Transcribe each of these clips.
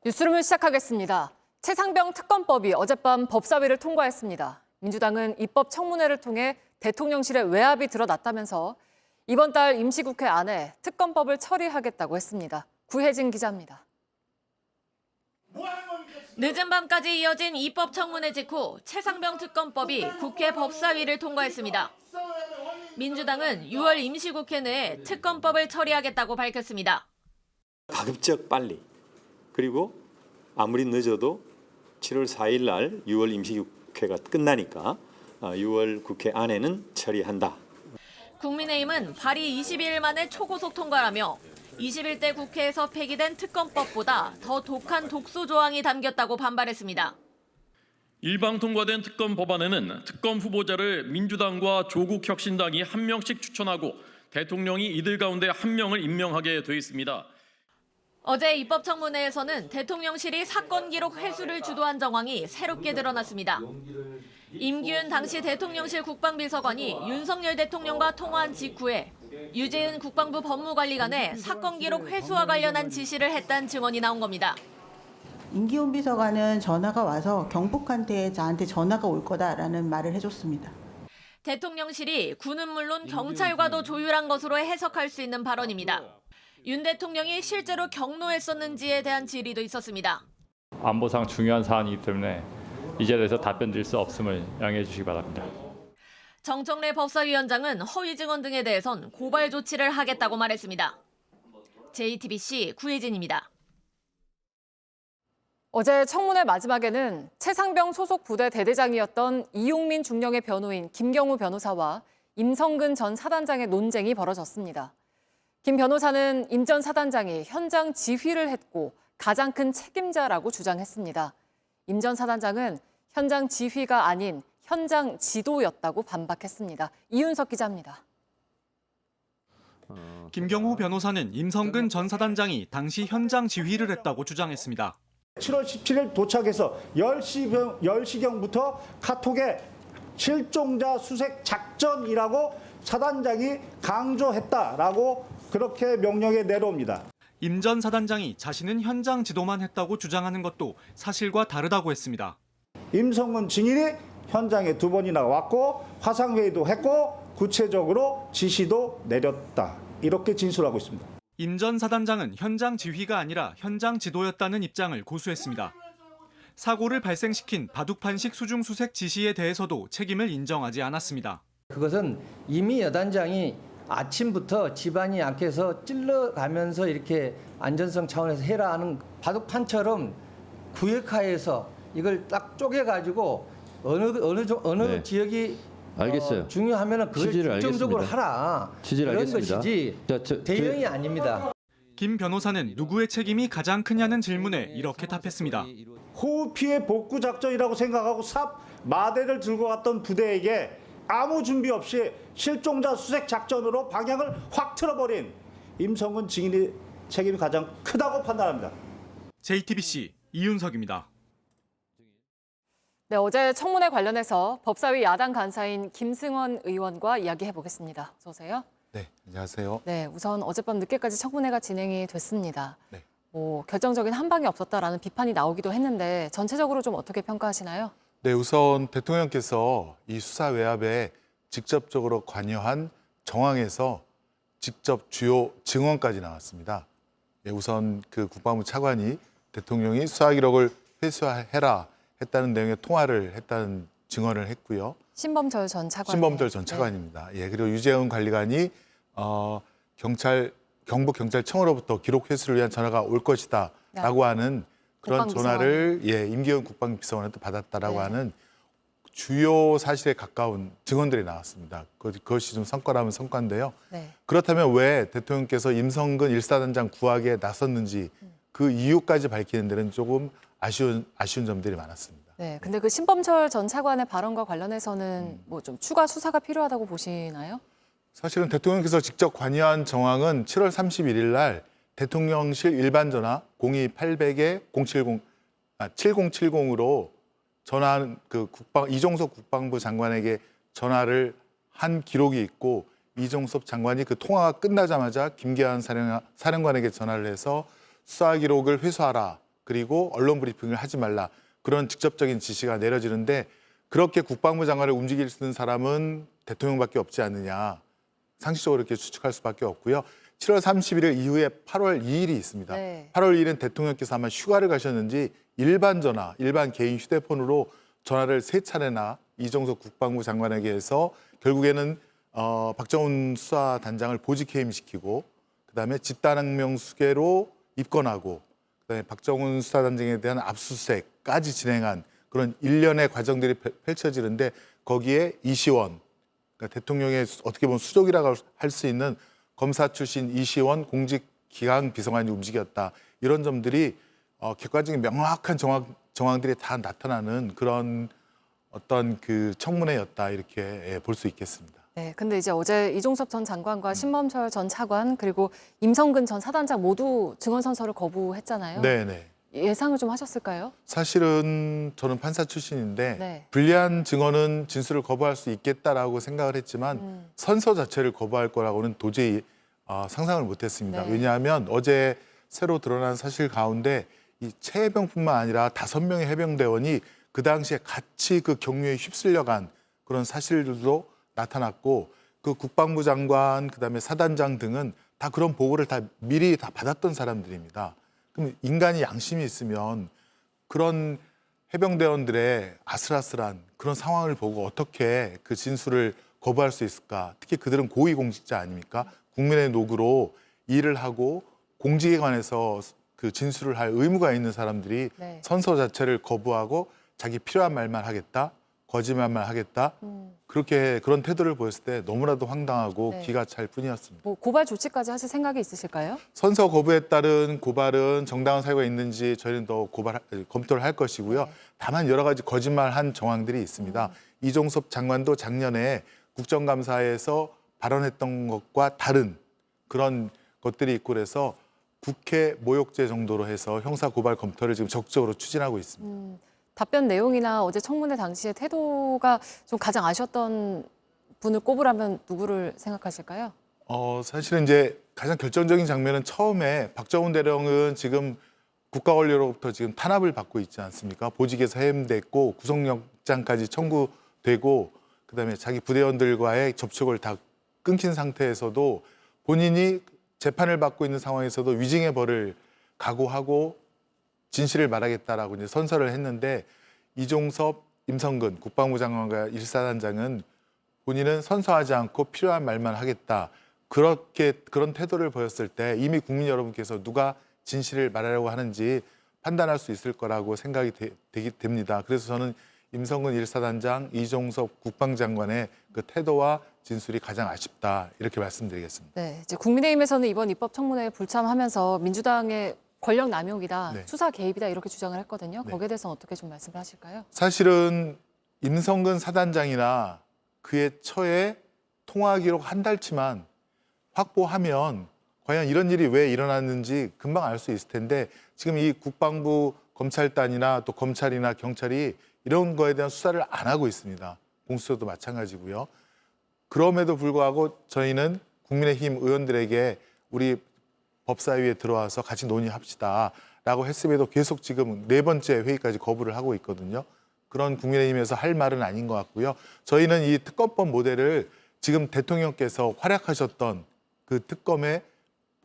뉴스룸을 시작하겠습니다. 최상병 특검법이 어젯밤 법사위를 통과했습니다. 민주당은 입법 청문회를 통해 대통령실의 외압이 드러났다면서 이번 달 임시국회 안에 특검법을 처리하겠다고 했습니다. 구혜진 기자입니다. 늦은 밤까지 이어진 입법 청문회 직후 최상병 특검법이 국회 법사위를 통과했습니다. 민주당은 6월 임시국회 내에 특검법을 처리하겠다고 밝혔습니다. 가급적 빨리, 그리고 아무리 늦어도 7월 4일 날 6월 임시국회가 끝나니까 6월 국회 안에는 처리한다. 국민의힘은 발의 22일 만에 초고속 통과라며 21대 국회에서 폐기된 특검법보다 더 독한 독소 조항이 담겼다고 반발했습니다. 일방 통과된 특검 법안에는 특검 후보자를 민주당과 조국혁신당이 한 명씩 추천하고 대통령이 이들 가운데 한 명을 임명하게 돼 있습니다. 어제 입법청문회에서는 대통령실이 사건 기록 회수를 주도한 정황이 새롭게 드러났습니다. 임기훈 당시 대통령실 국방비서관이 윤석열 대통령과 통화한 직후에 유재은 국방부 법무관리관에 사건 기록 회수와 관련한 지시를 했다는 증언이 나온 겁니다. 임기훈 비서관은 전화가 와서 경북한테 저한테 전화가 올 거다라는 말을 해줬습니다. 대통령실이 군은 물론 경찰과도 조율한 것으로 해석할 수 있는 발언입니다. 윤 대통령이 실제로 경로했었는지에 대한 질의도 있었습니다. 안보상 중요한 사안이기 때문에 이 자리에서 답변 드릴 수 없음을 양해해 주시기 바랍니다. 정청래 법사위원장은 허위 증언 등에 대해선 고발 조치를 하겠다고 말했습니다. JTBC 구혜진입니다. 어제 청문회 마지막에는 최상병 소속 부대 대대장이었던 이용민 중령의 변호인 김경우 변호사와 임성근 전 사단장의 논쟁이 벌어졌습니다. 김 변호사는 임 전 사단장이 현장 지휘를 했고 가장 큰 책임자라고 주장했습니다. 임 전 사단장은 현장 지휘가 아닌 현장 지도였다고 반박했습니다. 이윤석 기자입니다. 김경호 변호사는 임성근 전 사단장이 당시 현장 지휘를 했다고 주장했습니다. 7월 17일 도착해서 10시경부터 카톡에 실종자 수색 작전이라고 사단장이 강조했다라고 그렇게 명령에 내려옵니다. 임 전 사단장이 자신은 현장 지도만 했다고 주장하는 것도 사실과 다르다고 했습니다. 임성근 증인이 현장에 2번이나 왔고 화상회의도 했고 구체적으로 지시도 내렸다. 이렇게 진술하고 있습니다. 임 전 사단장은 현장 지휘가 아니라 현장 지도였다는 입장을 고수했습니다. 사고를 발생시킨 바둑판식 수중수색 지시에 대해서도 책임을 인정하지 않았습니다. 그것은 이미 여단장이 아침부터 집안이 약해서 찔러가면서 이렇게 안전성 차원에서 해라 하는 바둑판처럼 구역하에서 이걸 딱 쪼개가지고 어느 지역이 알겠어요. 중요하면은 그걸 집중적으로 하라. 취지를 그런 알겠습니다. 것이지 대응이 아닙니다. 김 변호사는 누구의 책임이 가장 크냐는 질문에 이렇게 답했습니다. 호우 피해 복구 작전이라고 생각하고 삽 마대를 들고 갔던 부대에게 아무 준비 없이 실종자 수색 작전으로 방향을 확 틀어버린 임성근 증인의 책임이 가장 크다고 판단합니다. JTBC 이윤석입니다. 네, 어제 청문회 관련해서 법사위 야당 간사인 김승원 의원과 이야기해 보겠습니다. 어서 오세요. 네, 안녕하세요. 네, 우선 어젯밤 늦게까지 청문회가 진행이 됐습니다. 네. 결정적인 한방이 없었다라는 비판이 나오기도 했는데 전체적으로 좀 어떻게 평가하시나요? 네, 우선 대통령께서 이 수사 외압에 직접적으로 관여한 정황에서 직접 주요 증언까지 나왔습니다. 예, 우선 그 국방부 차관이 대통령이 수사 기록을 회수해라 했다는 내용의 통화를 했다는 증언을 했고요. 신범철 전 차관. 신범철 전 차관입니다. 예, 그리고 유재훈 관리관이 경북경찰청으로부터 기록 회수를 위한 전화가 올 것이다라고 하는 그런 전화를 임기훈 국방비서관한테 받았다라고 하는 주요 사실에 가까운 증언들이 나왔습니다. 그것이 좀 성과라면 성과인데요. 네. 그렇다면 왜 대통령께서 임성근 1사단장 구하기에 나섰는지 그 이유까지 밝히는 데는 조금 아쉬운 점들이 많았습니다. 네, 근데 그 신범철 전 차관의 발언과 관련해서는 뭐 좀 추가 수사가 필요하다고 보시나요? 사실은 대통령께서 직접 관여한 정황은 7월 31일 날 대통령실 일반 전화 02800-7070으로 전화한 그 이종섭 국방부 장관에게 전화를 한 기록이 있고 이종섭 장관이 그 통화가 끝나자마자 김계한 사령관에게 전화를 해서 수사 기록을 회수하라 그리고 언론 브리핑을 하지 말라. 그런 직접적인 지시가 내려지는데 그렇게 국방부 장관을 움직일 수 있는 사람은 대통령밖에 없지 않느냐. 상식적으로 이렇게 추측할 수밖에 없고요. 7월 31일 이후에 8월 2일이 있습니다. 네. 8월 2일은 대통령께서 아마 휴가를 가셨는지 일반 전화, 일반 개인 휴대폰으로 전화를 3차례나 이종석 국방부 장관에게 해서 결국에는 박정훈 수사단장을 보직해임시키고 그다음에 집단항명 수계로 입건하고 그다음에 박정훈 수사단장에 대한 압수수색까지 진행한 그런 일련의 과정들이 펼쳐지는데 거기에 이시원, 그러니까 대통령의 어떻게 보면 수족이라고 할 수 있는 검사 출신 이시원 공직기강 비서관이 움직였다. 이런 점들이 객관적인 명확한 정황들이 다 나타나는 그런 어떤 그 청문회였다 이렇게 볼 수 있겠습니다. 네, 근데 이제 어제 이종섭 전 장관과 신범철 전 차관 그리고 임성근 전 사단장 모두 증언 선서를 거부했잖아요. 네네. 예상을 좀 하셨을까요? 사실은 저는 판사 출신인데 네. 불리한 증언은 진술을 거부할 수 있겠다라고 생각을 했지만 선서 자체를 거부할 거라고는 도저히 상상을 못했습니다. 네. 왜냐하면 어제 새로 드러난 사실 가운데 이 최해병뿐만 아니라 5명의 해병대원이 그 당시에 같이 그 경유에 휩쓸려간 그런 사실들도 나타났고 그 국방부 장관 그다음에 사단장 등은 다 그런 보고를 다 미리 다 받았던 사람들입니다. 그럼 인간이 양심이 있으면 그런 해병대원들의 아슬아슬한 그런 상황을 보고 어떻게 그 진술을 거부할 수 있을까? 특히 그들은 고위공직자 아닙니까? 국민의 노구로 일을 하고 공직에 관해서 그 진술을 할 의무가 있는 사람들이 네. 선서 자체를 거부하고 자기 필요한 말만 하겠다, 거짓말만 하겠다. 그렇게 그런 태도를 보였을 때 너무나도 황당하고 네. 기가 찰 뿐이었습니다. 뭐 고발 조치까지 하실 생각이 있으실까요? 선서 거부에 따른 고발은 정당한 사유가 있는지 저희는 더 검토를 할 것이고요. 네. 다만 여러 가지 거짓말한 정황들이 있습니다. 이종섭 장관도 작년에 국정감사에서 발언했던 것과 다른 그런 것들이 있고 그래서 국회 모욕죄 정도로 해서 형사 고발 검토를 지금 적극적으로 추진하고 있습니다. 답변 내용이나 어제 청문회 당시의 태도가 좀 가장 아쉬웠던 분을 꼽으라면 누구를 생각하실까요? 사실은 이제 가장 결정적인 장면은 처음에 박정훈 대령은 지금 국가권력으로부터 지금 탄압을 받고 있지 않습니까? 보직에서 해임됐고 구속영장까지 청구되고 그다음에 자기 부대원들과의 접촉을 다 끊긴 상태에서도 본인이 재판을 받고 있는 상황에서도 위증의 벌을 각오하고 진실을 말하겠다라고 이제 선서를 했는데 이종섭, 임성근 국방부 장관과 일사단장은 본인은 선서하지 않고 필요한 말만 하겠다. 그런 태도를 보였을 때 이미 국민 여러분께서 누가 진실을 말하려고 하는지 판단할 수 있을 거라고 생각이 됩니다. 그래서 저는 임성근 일사단장, 이종섭 국방장관의 그 태도와 진술이 가장 아쉽다 이렇게 말씀드리겠습니다. 네, 이제 국민의힘에서는 이번 입법 청문회에 불참하면서 민주당의 권력 남용이다, 네. 수사 개입이다 이렇게 주장을 했거든요. 네. 거기에 대해서는 어떻게 좀 말씀을 하실까요? 사실은 임성근 사단장이나 그의 처에 통화 기록 한 달치만 확보하면 과연 이런 일이 왜 일어났는지 금방 알 수 있을 텐데 지금 이 국방부 검찰단이나 또 검찰이나 경찰이 이런 거에 대한 수사를 안 하고 있습니다. 공수처도 마찬가지고요. 그럼에도 불구하고 저희는 국민의힘 의원들에게 우리 법사위에 들어와서 같이 논의합시다라고 했음에도 계속 지금 4번째 회의까지 거부를 하고 있거든요. 그런 국민의힘에서 할 말은 아닌 것 같고요. 저희는 이 특검법 모델을 지금 대통령께서 활약하셨던 그 특검의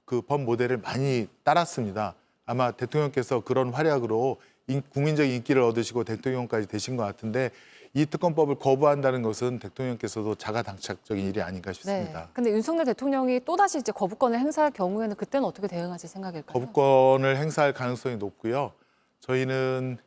그 법 모델을 많이 따랐습니다. 아마 대통령께서 그런 활약으로 국민적 인기를 얻으시고 대통령까지 되신 것 같은데 이 특검법을 거부한다는 것은 대통령께서도 자가당착적인 일이 아닌가 싶습니다. 네. 근데 윤석열 대통령이 또다시 이제 거부권을 행사할 경우에는 그때는 어떻게 대응하실 생각일까요? 거부권을 행사할 가능성이 높고요. 저희는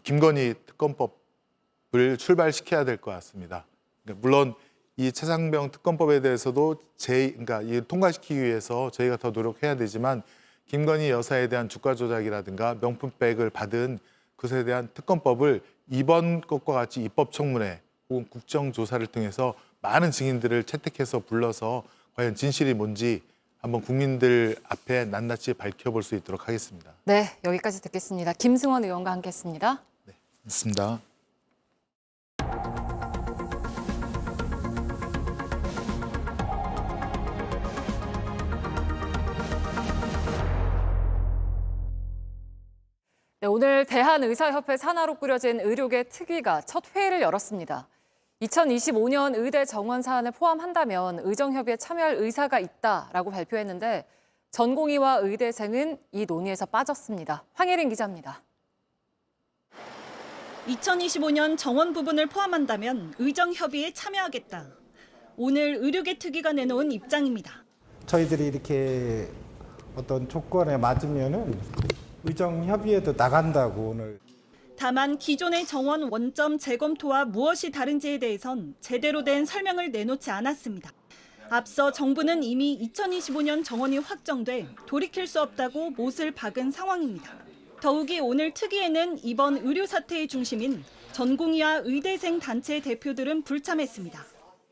김건희 특검법을 출발시켜야 될 것 같습니다. 물론 이 최상병 특검법에 대해서도 그러니까 통과시키기 위해서 저희가 더 노력해야 되지만 김건희 여사에 대한 주가 조작이라든가 명품백을 받은 것에 대한 특검법을 이번 것과 같이 입법청문회 혹은 국정조사를 통해서 많은 증인들을 채택해서 불러서 과연 진실이 뭔지 한번 국민들 앞에 낱낱이 밝혀볼 수 있도록 하겠습니다. 네, 여기까지 듣겠습니다. 김승원 의원과 함께했습니다. 네, 맞습니다. 네, 오늘 대한의사협회 산하로 꾸려진 의료계 특위가 첫 회의를 열었습니다. 2025년 의대 정원 사안을 포함한다면 의정협의에 참여할 의사가 있다라고 발표했는데 전공의와 의대생은 이 논의에서 빠졌습니다. 황혜린 기자입니다. 2025년 정원 부분을 포함한다면 의정협의에 참여하겠다. 오늘 의료계 특위가 내놓은 입장입니다. 저희들이 이렇게 어떤 조건에 맞으면은 의정협의회도 나간다고 오늘. 다만 기존의 정원 원점 재검토와 무엇이 다른지에 대해선 제대로 된 설명을 내놓지 않았습니다. 앞서 정부는 이미 2025년 정원이 확정돼 돌이킬 수 없다고 못을 박은 상황입니다. 더욱이 오늘 특위에는 이번 의료 사태의 중심인 전공의와 의대생 단체 대표들은 불참했습니다.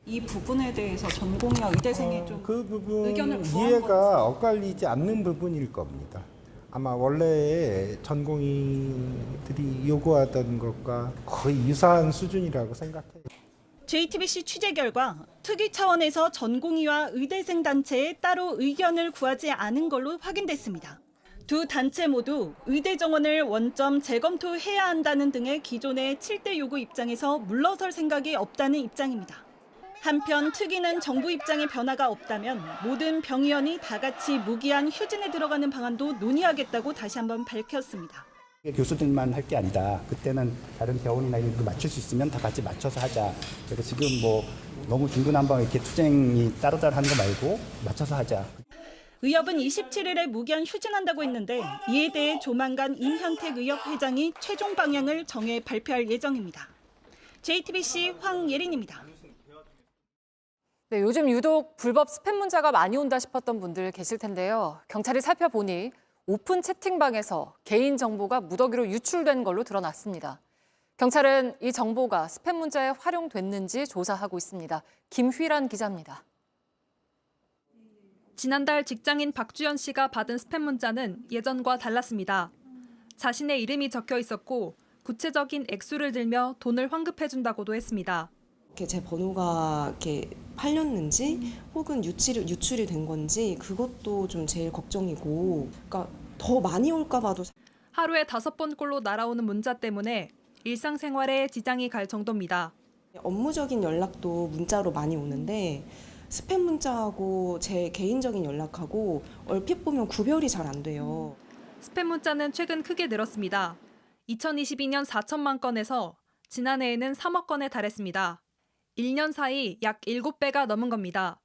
이 부분에 대해서 전공의와 의대생이 좀 그 부분 의견을 구한 이해가 엇갈리지 않는 부분일 겁니다. 아마 원래 전공의들이 요구하던 것과 거의 유사한 수준이라고 생각해요. JTBC 취재 결과 특위 차원에서 전공의와 의대생 단체에 따로 의견을 구하지 않은 걸로 확인됐습니다. 두 단체 모두 의대 정원을 원점 재검토해야 한다는 등의 기존의 7대 요구 입장에서 물러설 생각이 없다는 입장입니다. 한편 특위는 정부 입장에 변화가 없다면 모든 병의원이 다 같이 무기한 휴진에 들어가는 방안도 논의하겠다고 다시 한번 밝혔습니다. 교수들만 할 게 아니다. 그때는 다른 병원이나 이런 거 맞출 수 있으면 다 같이 맞춰서 하자. 그래서 지금 뭐 너무 중구난방 이렇게 투쟁이 따로따로 하는 거 말고 맞춰서 하자. 의협은 27일에 무기한 휴진한다고 했는데 이에 대해 조만간 임현택 의협 회장이 최종 방향을 정해 발표할 예정입니다. JTBC 황예린입니다. 네, 요즘 유독 불법 스팸 문자가 많이 온다 싶었던 분들 계실 텐데요. 경찰이 살펴보니 오픈 채팅방에서 개인 정보가 무더기로 유출된 걸로 드러났습니다. 경찰은 이 정보가 스팸 문자에 활용됐는지 조사하고 있습니다. 김휘란 기자입니다. 지난달 직장인 박주연 씨가 받은 스팸 문자는 예전과 달랐습니다. 자신의 이름이 적혀 있었고 구체적인 액수를 들며 돈을 환급해준다고도 했습니다. 제 번호가 이렇게 팔렸는지 혹은 유출이 된 건지 그것도 좀 제일 걱정이고, 그러니까 더 많이 올까 봐도. 하루에 5번꼴로 날아오는 문자 때문에 일상생활에 지장이 갈 정도입니다. 업무적인 연락도 문자로 많이 오는데 스팸 문자하고 제 개인적인 연락하고 얼핏 보면 구별이 잘 안 돼요. 스팸 문자는 최근 크게 늘었습니다. 2022년 4천만 건에서 지난해에는 3억 건에 달했습니다. 1년 사이 약 7배가 넘은 겁니다.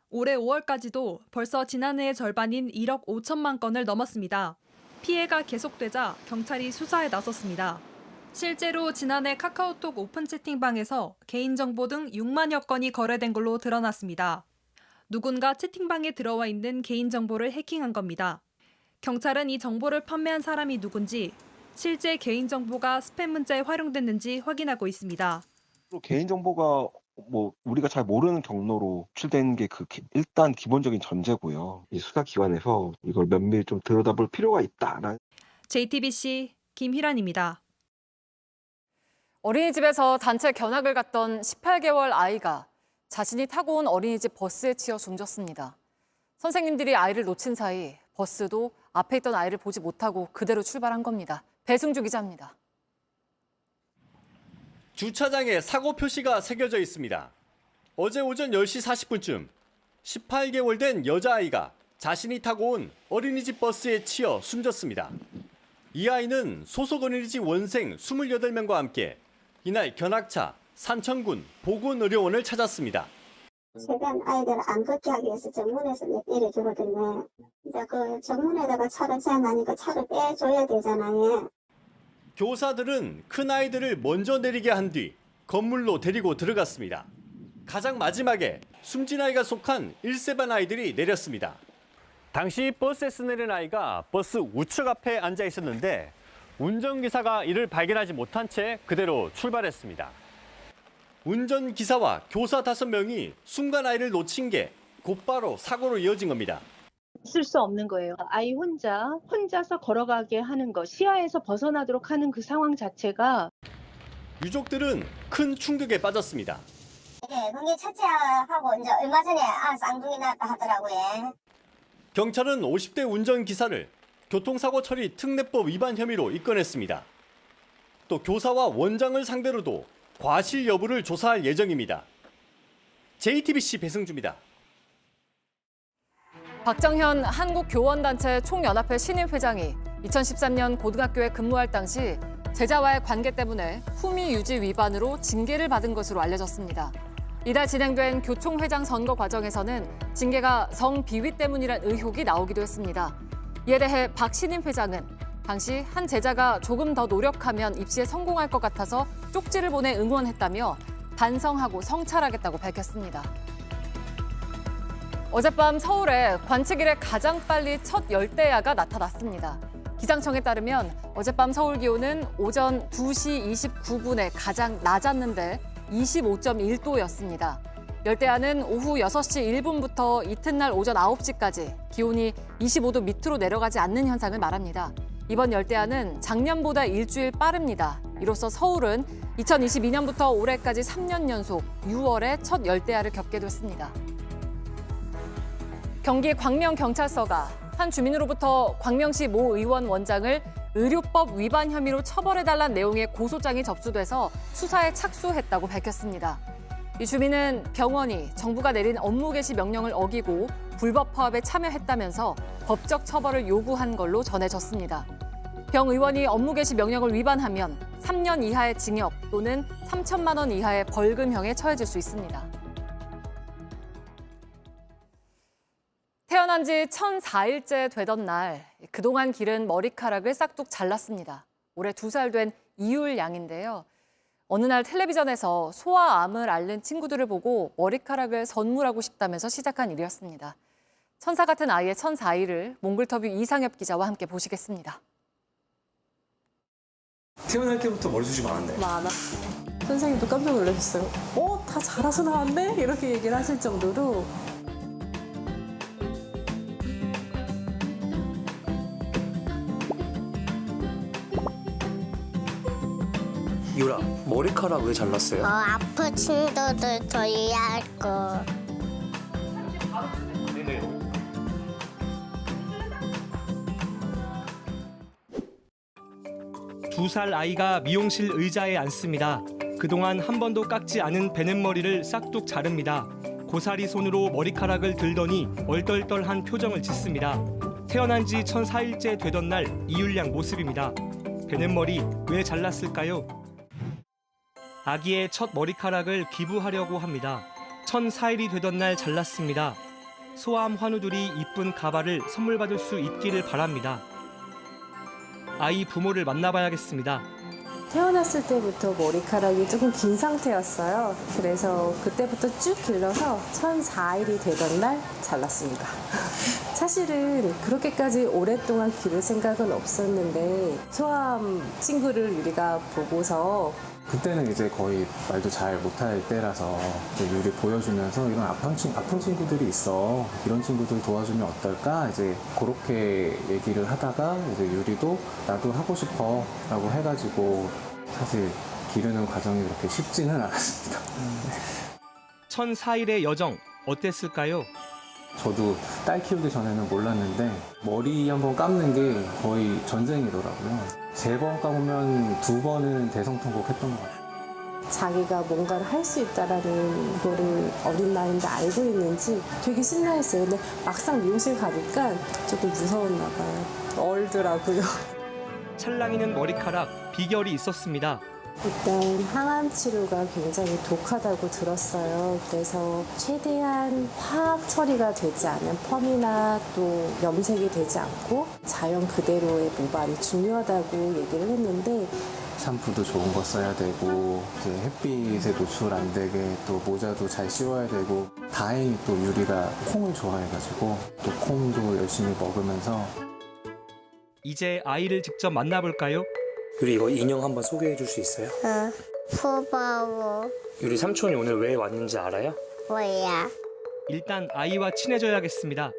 올해 5월까지도 벌써 지난해의 절반인 1억 5천만 건을 넘었습니다. 피해가 계속되자 경찰이 수사에 나섰습니다. 실제로 지난해 카카오톡 오픈 채팅방에서 개인정보 등 6만여 건이 거래된 걸로 드러났습니다. 누군가 채팅방에 들어와 있는 개인정보를 해킹한 겁니다. 경찰은 이 정보를 판매한 사람이 누군지, 실제 개인정보가 스팸 문자에 활용됐는지 확인하고 있습니다. 개인정보가 우리가 잘 모르는 경로로 유출된 게 일단 기본적인 전제고요. 이 수사기관에서 이걸 면밀히 좀 들여다볼 필요가 있다라는. JTBC 김희란입니다. 어린이집에서 단체 견학을 갔던 18개월 아이가 자신이 타고 온 어린이집 버스에 치여 숨졌습니다. 선생님들이 아이를 놓친 사이 버스도 앞에 있던 아이를 보지 못하고 그대로 출발한 겁니다. 배승주 기자입니다. 주차장에 사고 표시가 새겨져 있습니다. 어제 오전 10시 40분쯤 18개월 된 여자아이가 자신이 타고 온 어린이집 버스에 치여 숨졌습니다. 이 아이는 소속 어린이집 원생 28명과 함께 이날 견학차 산천군 보건의료원을 찾았습니다. 최대한 아이들을 안 걷게 하기 위해서 정문에서 내려주거든요. 이제 그 정문에다가 차를 세워놓으니까 차를 빼줘야 되잖아요. 교사들은 큰 아이들을 먼저 내리게 한 뒤 건물로 데리고 들어갔습니다. 가장 마지막에 숨진 아이가 속한 1세반 아이들이 내렸습니다. 당시 버스에서 내린 아이가 버스 우측 앞에 앉아 있었는데 운전기사가 이를 발견하지 못한 채 그대로 출발했습니다. 운전기사와 교사 5명이 순간 아이를 놓친 게 곧바로 사고로 이어진 겁니다. 있을 수 없는 거예요. 아이 혼자서 걸어가게 하는 거, 시야에서 벗어나도록 하는 그 상황 자체가. 유족들은 큰 충격에 빠졌습니다. 네, 그게 첫째하고 이제 얼마 전에 쌍둥이 낳았다 하더라고요. 경찰은 50대 운전기사를 교통사고 처리 특례법 위반 혐의로 입건했습니다. 또 교사와 원장을 상대로도 과실 여부를 조사할 예정입니다. JTBC 배승주입니다. 박정현 한국교원단체 총연합회 신임 회장이 2013년 고등학교에 근무할 당시 제자와의 관계 때문에 품위 유지 위반으로 징계를 받은 것으로 알려졌습니다. 이달 진행된 교총회장 선거 과정에서는 징계가 성비위 때문이란 의혹이 나오기도 했습니다. 이에 대해 박 신임 회장은 당시 한 제자가 조금 더 노력하면 입시에 성공할 것 같아서 쪽지를 보내 응원했다며 반성하고 성찰하겠다고 밝혔습니다. 어젯밤 서울에 관측 이래 가장 빨리 첫 열대야가 나타났습니다. 기상청에 따르면 어젯밤 서울 기온은 오전 2시 29분에 가장 낮았는데 25.1도였습니다. 열대야는 오후 6시 1분부터 이튿날 오전 9시까지 기온이 25도 밑으로 내려가지 않는 현상을 말합니다. 이번 열대야는 작년보다 일주일 빠릅니다. 이로써 서울은 2022년부터 올해까지 3년 연속 6월에 첫 열대야를 겪게 됐습니다. 경기 광명경찰서가 한 주민으로부터 광명시 모 의원 원장을 의료법 위반 혐의로 처벌해달란 내용의 고소장이 접수돼서 수사에 착수했다고 밝혔습니다. 이 주민은 병원이 정부가 내린 업무 개시 명령을 어기고 불법 파업에 참여했다면서 법적 처벌을 요구한 걸로 전해졌습니다. 병 의원이 업무 개시 명령을 위반하면 3년 이하의 징역 또는 3천만 원 이하의 벌금형에 처해질 수 있습니다. 태어난 지 1004일째 되던 날 그동안 기른 머리카락을 싹둑 잘랐습니다. 올해 2살 된 이율 양인데요. 어느 날 텔레비전에서 소아암을 앓는 친구들을 보고 머리카락을 선물하고 싶다면서 시작한 일이었습니다. 천사 같은 아이의 1004일을 몽글터뷰 이상엽 기자와 함께 보시겠습니다. 태어날 때부터 머리숱이 많았네. 많아. 선생님도 깜짝 놀라셨어요. 다 자라서 나왔네? 이렇게 얘기를 하실 정도로. 유라, 머리카락 왜 잘랐어요? 아픈 친구들 더 이해할 거. 두 살 아이가 미용실 의자에 앉습니다. 그동안 한 번도 깎지 않은 베넷머리를 싹둑 자릅니다. 고사리 손으로 머리카락을 들더니 얼떨떨한 표정을 짓습니다. 태어난 지 1004일째 되던 날 이율양 모습입니다. 베넷머리 왜 잘랐을까요? 아기의 첫 머리카락을 기부하려고 합니다. 1004일이 되던 날 잘랐습니다. 소아암 환우들이 이쁜 가발을 선물 받을 수 있기를 바랍니다. 아이 부모를 만나봐야겠습니다. 태어났을 때부터 머리카락이 조금 긴 상태였어요. 그래서 그때부터 쭉 길러서 1004일이 되던 날 잘랐습니다. 사실은 그렇게까지 오랫동안 기를 생각은 없었는데 소아암 친구를 우리가 보고서 그때는 이제 거의 말도 잘 못할 때라서 이제 유리 보여주면서 이런 아픈 친구들이 있어. 이런 친구들 도와주면 어떨까? 이제 그렇게 얘기를 하다가 이제 유리도 나도 하고 싶어 라고 해가지고 사실 기르는 과정이 그렇게 쉽지는 않았습니다. 1004일의 여정 어땠을까요? 저도 딸 키우기 전에는 몰랐는데 머리 한번 감는 게 거의 전쟁이더라고요. 3번 감으면 2번은 대성통곡했던 것 같아요. 자기가 뭔가를 할 수 있다라는 거를 어린 나이인데 알고 있는지 되게 신나했어요. 근데 막상 미용실 가니까 조금 무서웠나 봐요. 얼더라고요. 찰랑이는 머리카락 비결이 있었습니다. 일단 항암 치료가 굉장히 독하다고 들었어요. 그래서 최대한 화학 처리가 되지 않은 펌이나 또 염색이 되지 않고 자연 그대로의 모발이 중요하다고 얘기를 했는데 샴푸도 좋은 거 써야 되고 이제 햇빛에 노출 안 되게 또 모자도 잘 씌워야 되고 다행히 또 유리가 콩을 좋아해가지고 또 콩도 열심히 먹으면서 이제 아이를 직접 만나볼까요? 유리 이거 인형 한번 소개해 줄 수 있어요? 고마워. 유리 삼촌이 오늘 왜 왔는지 알아요? 뭐야? 일단 아이와 친해져야겠습니다.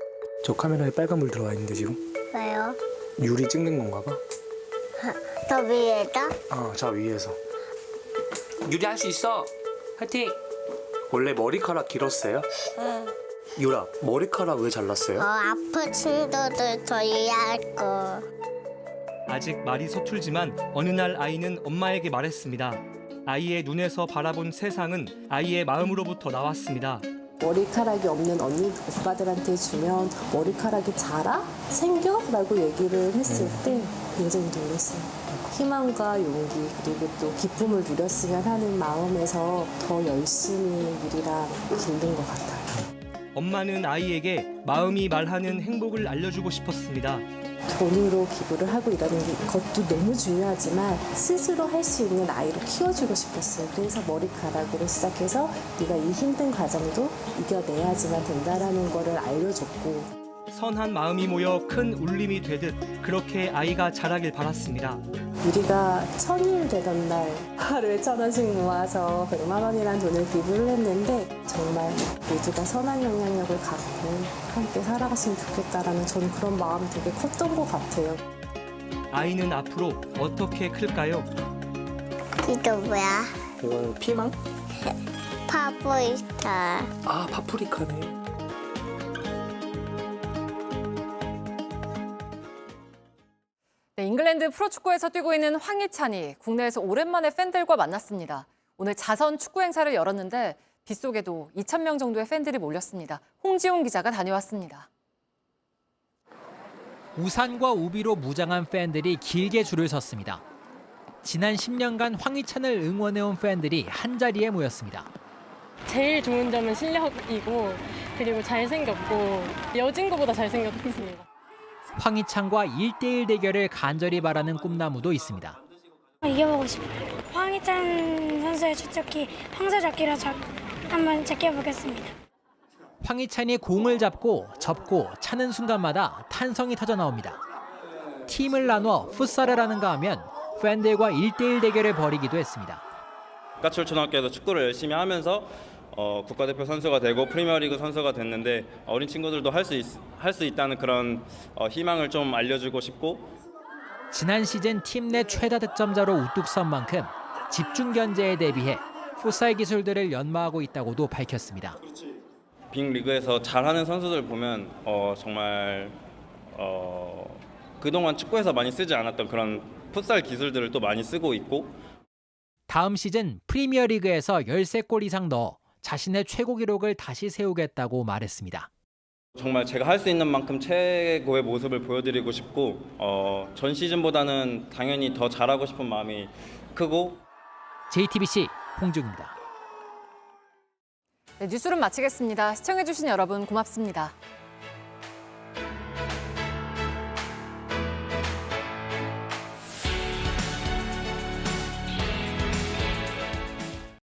저 카메라에 빨간불 들어와 있는데 지금? 왜요? 유리 찍는 건가 봐. 더 위에다? 저 위에서. 유리 할 수 있어. 화이팅! 원래 머리카락 길었어요? 응. 유라, 머리카락 왜 잘랐어요? 아픈 친구들 더 이해할 거. 아직 말이 서툴지만 어느 날 아이는 엄마에게 말했습니다. 아이의 눈에서 바라본 세상은 아이의 마음으로부터 나왔습니다. 머리카락이 없는 언니 오빠들한테 주면 머리카락이 자라? 생겨? 라고 얘기를 했을 때 굉장히 놀랐어요. 희망과 용기 그리고 또 기쁨을 누렸으면 하는 마음에서 더 열심히 유리랑 힘든 것 같아요. 엄마는 아이에게 마음이 말하는 행복을 알려주고 싶었습니다. 돈으로 기부를 하고 이러는 것도 너무 중요하지만 스스로 할 수 있는 아이로 키워주고 싶었어요. 그래서 머리카락으로 시작해서 네가 이 힘든 과정도 이겨내야지만 된다라는 거를 알려줬고 선한 마음이 모여 큰 울림이 되듯 그렇게 아이가 자라길 바랐습니다. 유리가 1000일 되던 날 하루에 1000원씩 모아서 100만 원이라는 돈을 기부를 했는데 정말 모두가 선한 영향력을 갖고 함께 살아갔으면 좋겠다라는 저는 그런 마음이 되게 컸던 것 같아요. 아이는 앞으로 어떻게 클까요? 이거 뭐야? 이건 피망? 파보이스타. 아, 파프리카네. 네, 잉글랜드 프로축구에서 뛰고 있는 황희찬이 국내에서 오랜만에 팬들과 만났습니다. 오늘 자선 축구 행사를 열었는데 빗속에도 2,000명 정도의 팬들이 몰렸습니다. 홍지훈 기자가 다녀왔습니다. 우산과 우비로 무장한 팬들이 길게 줄을 섰습니다. 지난 10년간 황희찬을 응원해온 팬들이 한자리에 모였습니다. 제일 좋은 점은 실력이고 그리고 잘생겼고 여진구보다 잘생겼습니다. 황희찬과 1대1 대결을 간절히 바라는 꿈나무도 있습니다. 이겨보고 싶어요. 황희찬 선수의 주특기 황새잡기로 한번 제껴보겠습니다. 황희찬이 공을 잡고 접고 차는 순간마다 탄성이 터져 나옵니다. 팀을 나눠 풋살을 하는가 하면 팬들과 1대1 대결을 벌이기도 했습니다. 가출초등학교에서 축구를 열심히 하면서 국가대표 선수가 되고 프리미어리그 선수가 됐는데 어린 친구들도 할 수 있다는 그런 희망을 좀 알려주고 싶고 지난 시즌 팀 내 최다 득점자로 우뚝 선 만큼 집중 견제에 대비해 풋살 기술들을 연마하고 있다고도 밝혔습니다. 빅리그에서 잘하는 선수들 보면 정말 그동안 축구에서 많이 쓰지 않았던 그런 풋살 기술들을 또 많이 쓰고 있고 다음 시즌 프리미어리그에서 13골 이상 넣어 자신의 최고 기록을 다시 세우겠다고 말했습니다. 정말 제가 할 수 있는 만큼 최고의 모습을 보여드리고 싶고 전 시즌보다는 당연히 더 잘하고 싶은 마음이 크고 JTBC 홍중입니다. 네, 뉴스룸 마치겠습니다. 시청해주신 여러분 고맙습니다.